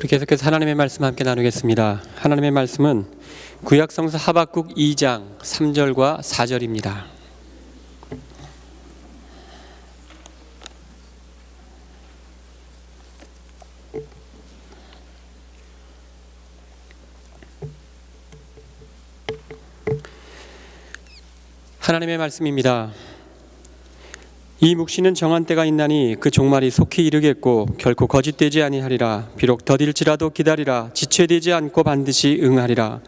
우리 계속해서 하나님의 말씀 함께 나누겠습니다. 하나님의 말씀은 구약성서 하박국 2장 3절과 4절입니다. 하나님의 말씀입니다. 이 묵시는 정한 때가 있나니 그 종말이 속히 이르겠고 결코 거짓되지 아니하리라. 비록 더딜지라도 기다리라. 지체되지 않고 반드시 응하리라.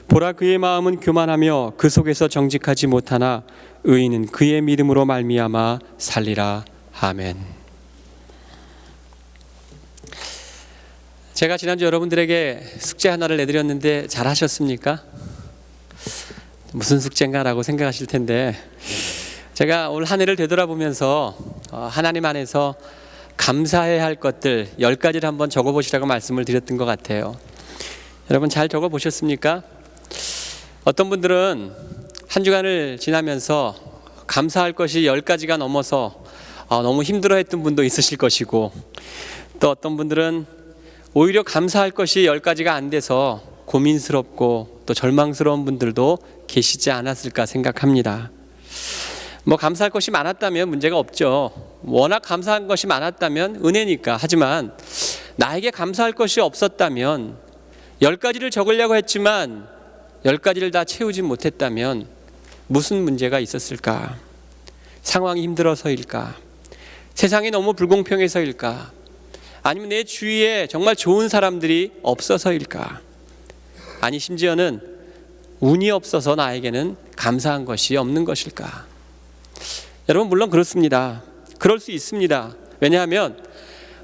보라, 그의 마음은 교만하며 그 속에서 정직하지 못하나 의인은 그의 믿음으로 말미암아 살리라. 아멘. 제가 지난주 여러분들에게 숙제 하나를 내드렸는데 잘 하셨습니까? 무슨 숙제인가라고 생각하실 텐데, 제가 올 한 해를 되돌아보면서 하나님 안에서 감사해야 할 것들 10가지를 한번 적어보시라고 말씀을 드렸던 것 같아요. 여러분 잘 적어보셨습니까? 어떤 분들은 한 주간을 지나면서 감사할 것이 10가지가 넘어서 너무 힘들어했던 분도 있으실 것이고, 또 어떤 분들은 오히려 감사할 것이 10가지가 안 돼서 고민스럽고 또 절망스러운 분들도 계시지 않았을까 생각합니다. 감사할 것이 많았다면 문제가 없죠. 워낙 감사한 것이 많았다면 은혜니까. 하지만 나에게 감사할 것이 없었다면, 10가지를 적으려고 했지만 10가지를 다 채우지 못했다면 무슨 문제가 있었을까? 상황이 힘들어서일까? 세상이 너무 불공평해서일까? 아니면 내 주위에 정말 좋은 사람들이 없어서일까? 아니, 심지어는 운이 없어서 나에게는 감사한 것이 없는 것일까? 여러분, 물론 그렇습니다. 그럴 수 있습니다. 왜냐하면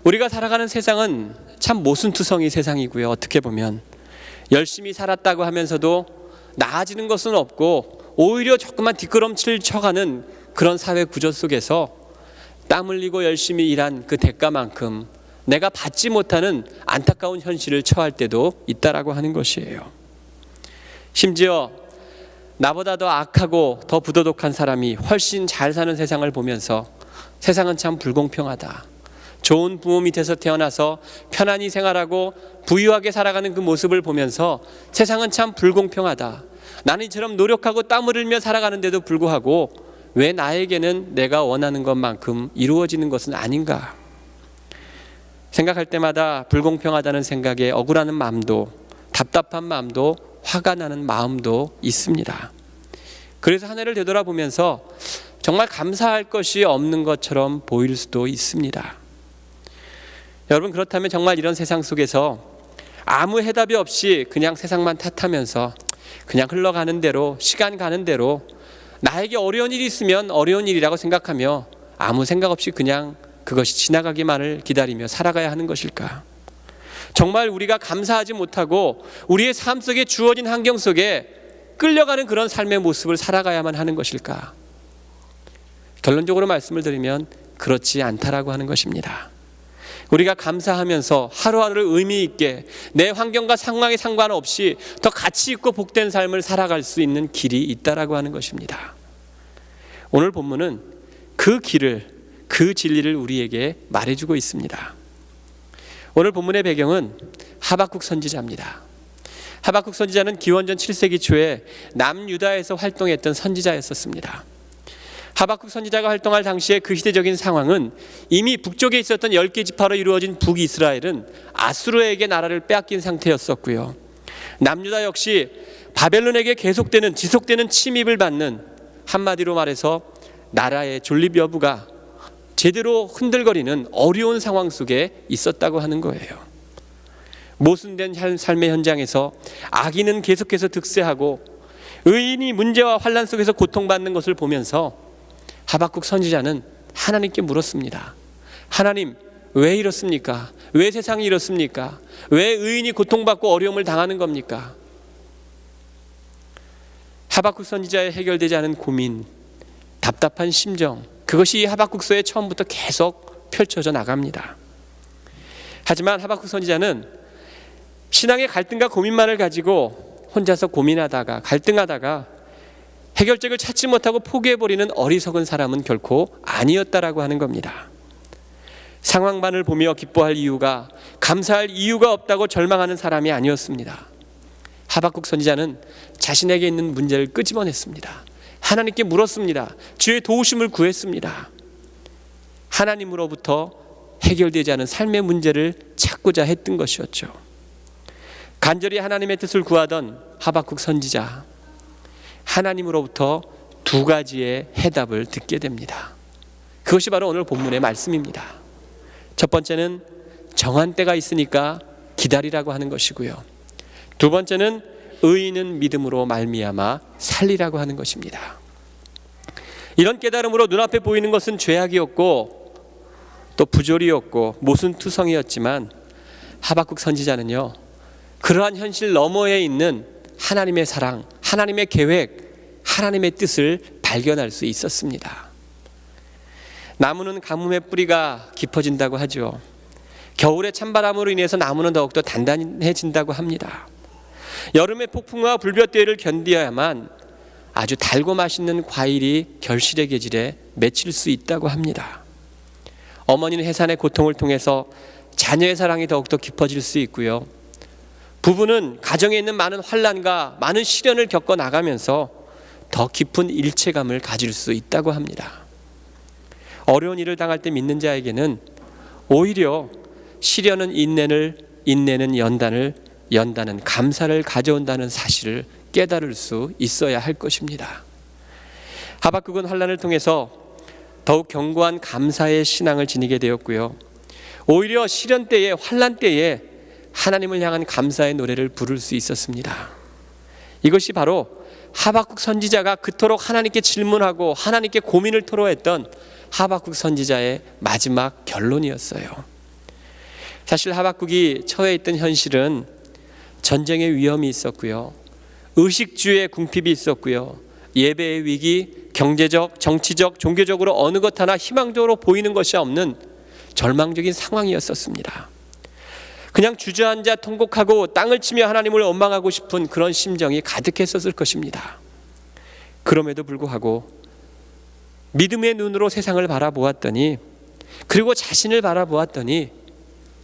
우리가 살아가는 세상은 참 모순투성이 세상이고요. 어떻게 보면 열심히 살았다고 하면서도 나아지는 것은 없고 오히려 조금만 뒷걸음질 쳐가는 그런 사회 구조 속에서 땀 흘리고 열심히 일한 그 대가만큼 내가 받지 못하는 안타까운 현실을 처할 때도 있다라고 하는 것이에요. 심지어 나보다 더 악하고 더 부도덕한 사람이 훨씬 잘 사는 세상을 보면서 세상은 참 불공평하다. 좋은 부모 밑에서 태어나서 편안히 생활하고 부유하게 살아가는 그 모습을 보면서 세상은 참 불공평하다. 나는 이처럼 노력하고 땀을 흘리며 살아가는데도 불구하고 왜 나에게는 내가 원하는 것만큼 이루어지는 것은 아닌가? 생각할 때마다 불공평하다는 생각에 억울하는 마음도, 답답한 마음도, 화가 나는 마음도 있습니다. 그래서 한 해를 되돌아보면서 정말 감사할 것이 없는 것처럼 보일 수도 있습니다. 여러분, 그렇다면 정말 이런 세상 속에서 아무 해답이 없이 그냥 세상만 탓하면서 그냥 흘러가는 대로, 시간 가는 대로 나에게 어려운 일이 있으면 어려운 일이라고 생각하며 아무 생각 없이 그냥 그것이 지나가기만을 기다리며 살아가야 하는 것일까? 정말 우리가 감사하지 못하고 우리의 삶 속에 주어진 환경 속에 끌려가는 그런 삶의 모습을 살아가야만 하는 것일까? 결론적으로 말씀을 드리면 그렇지 않다라고 하는 것입니다. 우리가 감사하면서 하루하루를 의미 있게 내 환경과 상황에 상관없이 더 가치 있고 복된 삶을 살아갈 수 있는 길이 있다라고 하는 것입니다. 오늘 본문은 그 길을, 그 진리를 우리에게 말해주고 있습니다. 오늘 본문의 배경은 하박국 선지자입니다. 하박국 선지자는 기원전 7세기 초에 남유다에서 활동했던 선지자였었습니다. 하박국 선지자가 활동할 당시에 그 시대적인 상황은 이미 북쪽에 있었던 10개 지파로 이루어진 북이스라엘은 아수르에게 나라를 빼앗긴 상태였었고요. 남유다 역시 바벨론에게 계속되는, 지속되는 침입을 받는, 한마디로 말해서 나라의 존립 여부가 제대로 흔들거리는 어려운 상황 속에 있었다고 하는 거예요. 모순된 삶의 현장에서 악인은 계속해서 득세하고 의인이 문제와 환난 속에서 고통받는 것을 보면서 하박국 선지자는 하나님께 물었습니다. 하나님, 왜 이렇습니까? 왜 세상이 이렇습니까? 왜 의인이 고통받고 어려움을 당하는 겁니까? 하박국 선지자의 해결되지 않은 고민, 답답한 심정, 그것이 이 하박국서의 처음부터 계속 펼쳐져 나갑니다. 하지만 하박국 선지자는 신앙의 갈등과 고민만을 가지고 혼자서 고민하다가 갈등하다가 해결책을 찾지 못하고 포기해버리는 어리석은 사람은 결코 아니었다라고 하는 겁니다. 상황만을 보며 기뻐할 이유가, 감사할 이유가 없다고 절망하는 사람이 아니었습니다. 하박국 선지자는 자신에게 있는 문제를 끄집어냈습니다. 하나님께 물었습니다. 주의 도우심을 구했습니다. 하나님으로부터 해결되지 않은 삶의 문제를 찾고자 했던 것이었죠. 간절히 하나님의 뜻을 구하던 하박국 선지자, 하나님으로부터 두 가지의 해답을 듣게 됩니다. 그것이 바로 오늘 본문의 말씀입니다. 첫 번째는 정한 때가 있으니까 기다리라고 하는 것이고요. 두 번째는 의인은 믿음으로 말미암아 살리라고 하는 것입니다. 이런 깨달음으로 눈앞에 보이는 것은 죄악이었고 또 부조리였고 모순투성이었지만, 하박국 선지자는요, 그러한 현실 너머에 있는 하나님의 사랑, 하나님의 계획, 하나님의 뜻을 발견할 수 있었습니다. 나무는 가뭄의 뿌리가 깊어진다고 하죠. 겨울의 찬바람으로 인해서 나무는 더욱더 단단해진다고 합니다. 여름의 폭풍과 불볕대를 견디어야만 아주 달고 맛있는 과일이 결실의 계절에 맺힐 수 있다고 합니다. 어머니는 해산의 고통을 통해서 자녀의 사랑이 더욱더 깊어질 수 있고요. 부부는 가정에 있는 많은 환난과 많은 시련을 겪어 나가면서 더 깊은 일체감을 가질 수 있다고 합니다. 어려운 일을 당할 때 믿는 자에게는 오히려 시련은 인내를, 인내는 연단을, 연단은 감사를 가져온다는 사실을 깨달을 수 있어야 할 것입니다. 하박국은 환난을 통해서 더욱 견고한 감사의 신앙을 지니게 되었고요. 오히려 시련 때에, 환난 때에 하나님을 향한 감사의 노래를 부를 수 있었습니다. 이것이 바로 하박국 선지자가 그토록 하나님께 질문하고 하나님께 고민을 토로했던 하박국 선지자의 마지막 결론이었어요. 사실 하박국이 처해 있던 현실은 전쟁의 위험이 있었고요, 의식주의 궁핍이 있었고요, 예배의 위기, 경제적, 정치적, 종교적으로 어느 것 하나 희망적으로 보이는 것이 없는 절망적인 상황이었었습니다. 그냥 주저앉아 통곡하고 땅을 치며 하나님을 원망하고 싶은 그런 심정이 가득했었을 것입니다. 그럼에도 불구하고 믿음의 눈으로 세상을 바라보았더니, 그리고 자신을 바라보았더니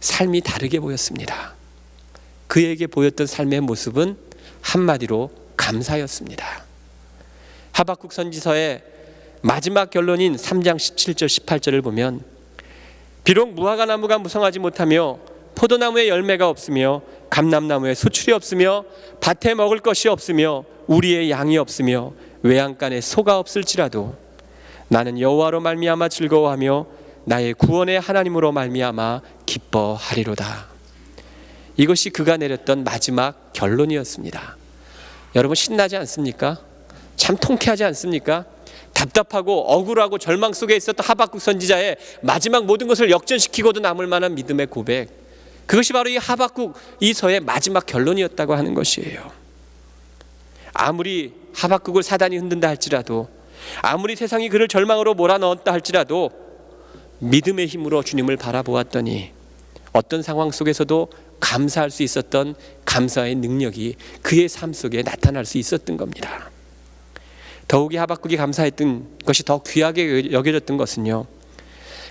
삶이 다르게 보였습니다. 그에게 보였던 삶의 모습은 한마디로 감사였습니다. 하박국 선지서의 마지막 결론인 3장 17절 18절을 보면, 비록 무화과 나무가 무성하지 못하며 포도나무에 열매가 없으며 감람나무에 수출이 없으며 밭에 먹을 것이 없으며 우리의 양이 없으며 외양간에 소가 없을지라도 나는 여호와로 말미암아 즐거워하며 나의 구원의 하나님으로 말미암아 기뻐하리로다. 이것이 그가 내렸던 마지막 결론이었습니다. 여러분, 신나지 않습니까? 참 통쾌하지 않습니까? 답답하고 억울하고 절망 속에 있었던 하박국 선지자의 마지막 모든 것을 역전시키고도 남을 만한 믿음의 고백, 그것이 바로 이 하박국 이서의 마지막 결론이었다고 하는 것이에요. 아무리 하박국을 사단이 흔든다 할지라도, 아무리 세상이 그를 절망으로 몰아넣었다 할지라도 믿음의 힘으로 주님을 바라보았더니 어떤 상황 속에서도 감사할 수 있었던 감사의 능력이 그의 삶 속에 나타날 수 있었던 겁니다. 더욱이 하박국이 감사했던 것이 더 귀하게 여겨졌던 것은요,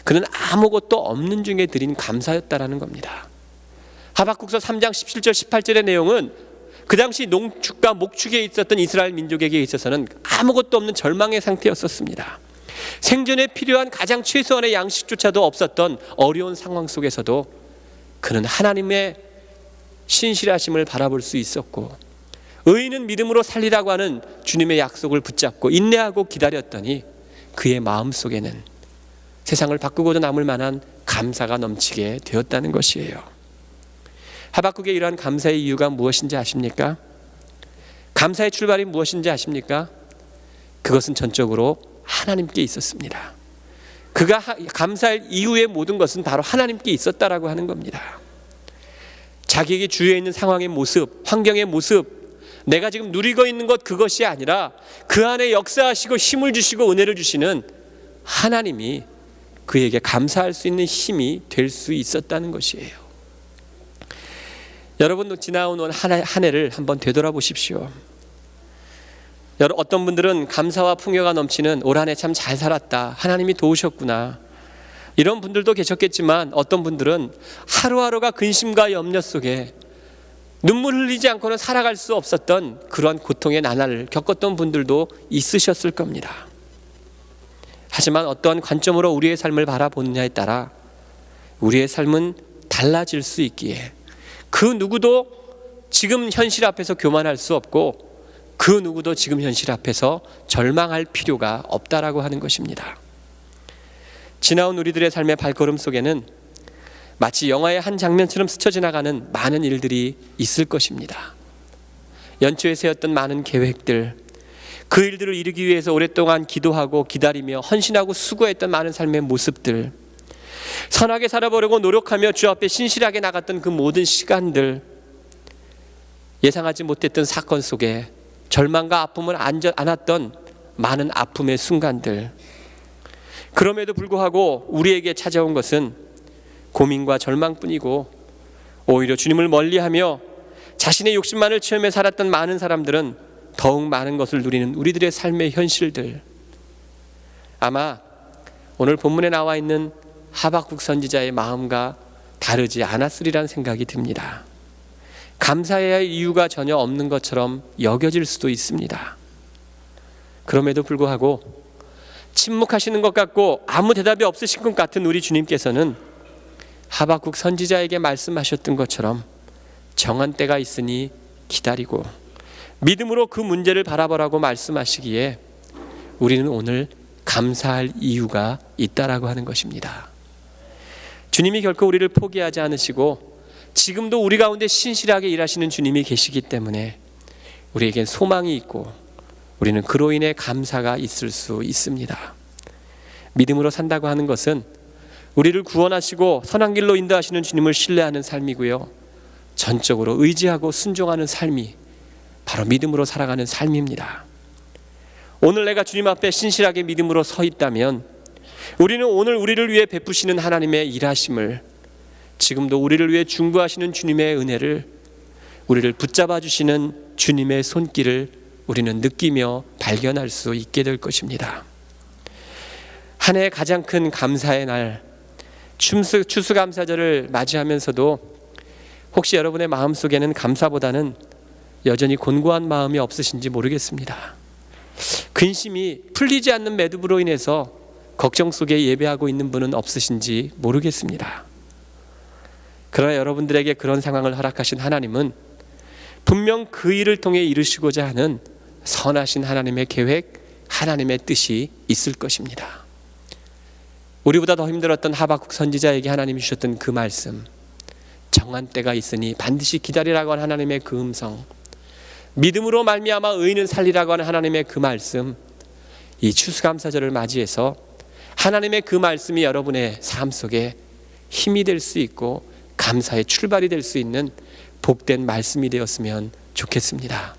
그는 아무것도 없는 중에 드린 감사였다라는 겁니다. 하박국서 3장 17절 18절의 내용은 그 당시 농축과 목축에 있었던 이스라엘 민족에게 있어서는 아무것도 없는 절망의 상태였었습니다. 생존에 필요한 가장 최소한의 양식조차도 없었던 어려운 상황 속에서도 그는 하나님의 신실하심을 바라볼 수 있었고, 의인은 믿음으로 살리라고 하는 주님의 약속을 붙잡고 인내하고 기다렸더니 그의 마음속에는 세상을 바꾸고도 남을 만한 감사가 넘치게 되었다는 것이에요. 하박국의 이러한 감사의 이유가 무엇인지 아십니까? 감사의 출발이 무엇인지 아십니까? 그것은 전적으로 하나님께 있었습니다. 그가 감사할 이유의 모든 것은 바로 하나님께 있었다라고 하는 겁니다. 자기에게 주위에 있는 상황의 모습, 환경의 모습, 내가 지금 누리고 있는 것, 그것이 아니라 그 안에 역사하시고 힘을 주시고 은혜를 주시는 하나님이 그에게 감사할 수 있는 힘이 될 수 있었다는 것이에요. 여러분, 지나온 한 해를 한번 되돌아보십시오. 어떤 분들은 감사와 풍요가 넘치는 올 한 해 참 잘 살았다, 하나님이 도우셨구나, 이런 분들도 계셨겠지만 어떤 분들은 하루하루가 근심과 염려 속에 눈물 흘리지 않고는 살아갈 수 없었던 그러한 고통의 나날을 겪었던 분들도 있으셨을 겁니다. 하지만 어떠한 관점으로 우리의 삶을 바라보느냐에 따라 우리의 삶은 달라질 수 있기에 그 누구도 지금 현실 앞에서 교만할 수 없고 그 누구도 지금 현실 앞에서 절망할 필요가 없다라고 하는 것입니다. 지나온 우리들의 삶의 발걸음 속에는 마치 영화의 한 장면처럼 스쳐 지나가는 많은 일들이 있을 것입니다. 연초에 세웠던 많은 계획들, 그 일들을 이루기 위해서 오랫동안 기도하고 기다리며 헌신하고 수고했던 많은 삶의 모습들, 선하게 살아보려고 노력하며 주 앞에 신실하게 나갔던 그 모든 시간들, 예상하지 못했던 사건 속에 절망과 아픔을 안았던 많은 아픔의 순간들, 그럼에도 불구하고 우리에게 찾아온 것은 고민과 절망뿐이고 오히려 주님을 멀리하며 자신의 욕심만을 채우며 살았던 많은 사람들은 더욱 많은 것을 누리는 우리들의 삶의 현실들, 아마 오늘 본문에 나와 있는 하박국 선지자의 마음과 다르지 않았으리라는 생각이 듭니다. 감사해야 할 이유가 전혀 없는 것처럼 여겨질 수도 있습니다. 그럼에도 불구하고 침묵하시는 것 같고 아무 대답이 없으신 것 같은 우리 주님께서는 하박국 선지자에게 말씀하셨던 것처럼 정한 때가 있으니 기다리고 믿음으로 그 문제를 바라보라고 말씀하시기에 우리는 오늘 감사할 이유가 있다라고 하는 것입니다. 주님이 결코 우리를 포기하지 않으시고 지금도 우리 가운데 신실하게 일하시는 주님이 계시기 때문에 우리에겐 소망이 있고 우리는 그로 인해 감사가 있을 수 있습니다. 믿음으로 산다고 하는 것은 우리를 구원하시고 선한 길로 인도하시는 주님을 신뢰하는 삶이고요, 전적으로 의지하고 순종하는 삶이 바로 믿음으로 살아가는 삶입니다. 오늘 내가 주님 앞에 신실하게 믿음으로 서 있다면 우리는 오늘 우리를 위해 베푸시는 하나님의 일하심을, 지금도 우리를 위해 중보하시는 주님의 은혜를, 우리를 붙잡아 주시는 주님의 손길을 우리는 느끼며 발견할 수 있게 될 것입니다. 한 해의 가장 큰 감사의 날, 추수감사절을 맞이하면서도 혹시 여러분의 마음속에는 감사보다는 여전히 곤고한 마음이 없으신지 모르겠습니다. 근심이 풀리지 않는 매듭으로 인해서 걱정 속에 예배하고 있는 분은 없으신지 모르겠습니다. 그러나 여러분들에게 그런 상황을 허락하신 하나님은 분명 그 일을 통해 이루시고자 하는 선하신 하나님의 계획, 하나님의 뜻이 있을 것입니다. 우리보다 더 힘들었던 하박국 선지자에게 하나님이 주셨던 그 말씀, 정한 때가 있으니 반드시 기다리라고 하는 하나님의 그 음성, 믿음으로 말미암아 의인은 살리라고 하는 하나님의 그 말씀, 이 추수감사절을 맞이해서 하나님의 그 말씀이 여러분의 삶 속에 힘이 될 수 있고 감사의 출발이 될 수 있는 복된 말씀이 되었으면 좋겠습니다.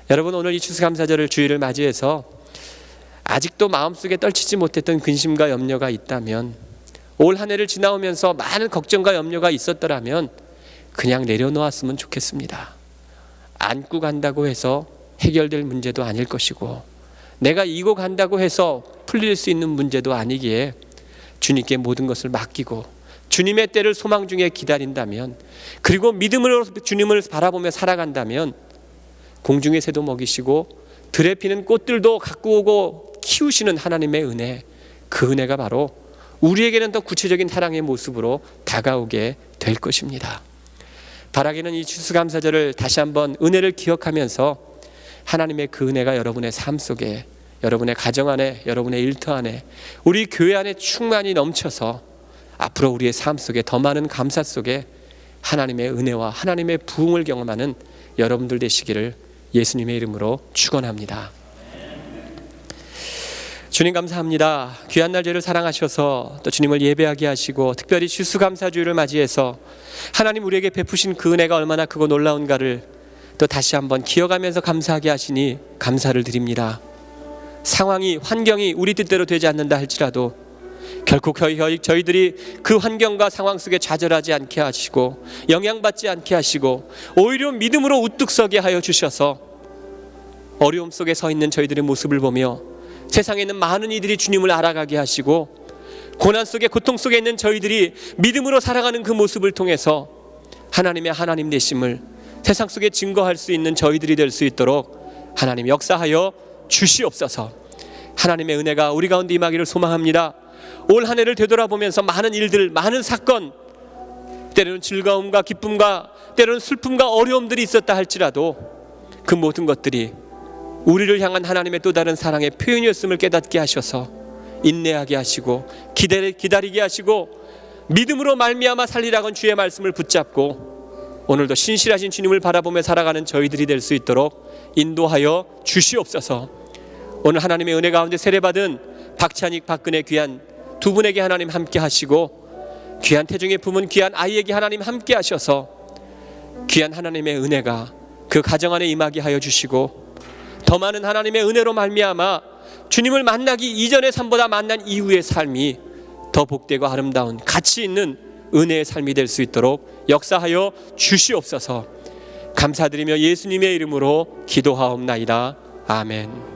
여러분, 오늘 이 추수감사절을 주일을 맞이해서 아직도 마음속에 떨치지 못했던 근심과 염려가 있다면, 올 한 해를 지나오면서 많은 걱정과 염려가 있었더라면 그냥 내려놓았으면 좋겠습니다. 안고 간다고 해서 해결될 문제도 아닐 것이고 내가 이고 간다고 해서 풀릴 수 있는 문제도 아니기에 주님께 모든 것을 맡기고 주님의 때를 소망 중에 기다린다면, 그리고 믿음으로 주님을 바라보며 살아간다면 공중의 새도 먹이시고 들에 피는 꽃들도 갖고 오고 키우시는 하나님의 은혜, 그 은혜가 바로 우리에게는 더 구체적인 사랑의 모습으로 다가오게 될 것입니다. 바라기는 이 추수감사절을 다시 한번 은혜를 기억하면서 하나님의 그 은혜가 여러분의 삶 속에, 여러분의 가정 안에, 여러분의 일터 안에, 우리 교회 안에 충만히 넘쳐서 앞으로 우리의 삶 속에 더 많은 감사 속에 하나님의 은혜와 하나님의 부흥을 경험하는 여러분들 되시기를 예수님의 이름으로 축원합니다. 주님 감사합니다. 귀한 날 저희를 사랑하셔서 또 주님을 예배하게 하시고 특별히 추수감사주일을 맞이해서 하나님 우리에게 베푸신 그 은혜가 얼마나 크고 놀라운가를 또 다시 한번 기억하면서 감사하게 하시니 감사를 드립니다. 상황이, 환경이 우리 뜻대로 되지 않는다 할지라도 결코 저희들이 그 환경과 상황 속에 좌절하지 않게 하시고 영향받지 않게 하시고 오히려 믿음으로 우뚝 서게 하여 주셔서 어려움 속에 서 있는 저희들의 모습을 보며 세상에 있는 많은 이들이 주님을 알아가게 하시고 고난 속에, 고통 속에 있는 저희들이 믿음으로 살아가는 그 모습을 통해서 하나님의 하나님 되심을 세상 속에 증거할 수 있는 저희들이 될 수 있도록 하나님 역사하여 주시옵소서. 하나님의 은혜가 우리 가운데 임하기를 소망합니다. 올 한 해를 되돌아보면서 많은 일들, 많은 사건, 때로는 즐거움과 기쁨과 때로는 슬픔과 어려움들이 있었다 할지라도 그 모든 것들이 우리를 향한 하나님의 또 다른 사랑의 표현이었음을 깨닫게 하셔서 인내하게 하시고 기다리게 하시고 믿음으로 말미암아 살리라건 주의 말씀을 붙잡고 오늘도 신실하신 주님을 바라보며 살아가는 저희들이 될 수 있도록 인도하여 주시옵소서. 오늘 하나님의 은혜 가운데 세례받은 박찬익, 박근혜 귀한 두 분에게 하나님 함께 하시고 귀한 태중의 품은 귀한 아이에게 하나님 함께 하셔서 귀한 하나님의 은혜가 그 가정 안에 임하게 하여 주시고 더 많은 하나님의 은혜로 말미암아 주님을 만나기 이전의 삶보다 만난 이후의 삶이 더 복되고 아름다운 가치 있는 은혜의 삶이 될 수 있도록 역사하여 주시옵소서. 감사드리며 예수님의 이름으로 기도하옵나이다. 아멘.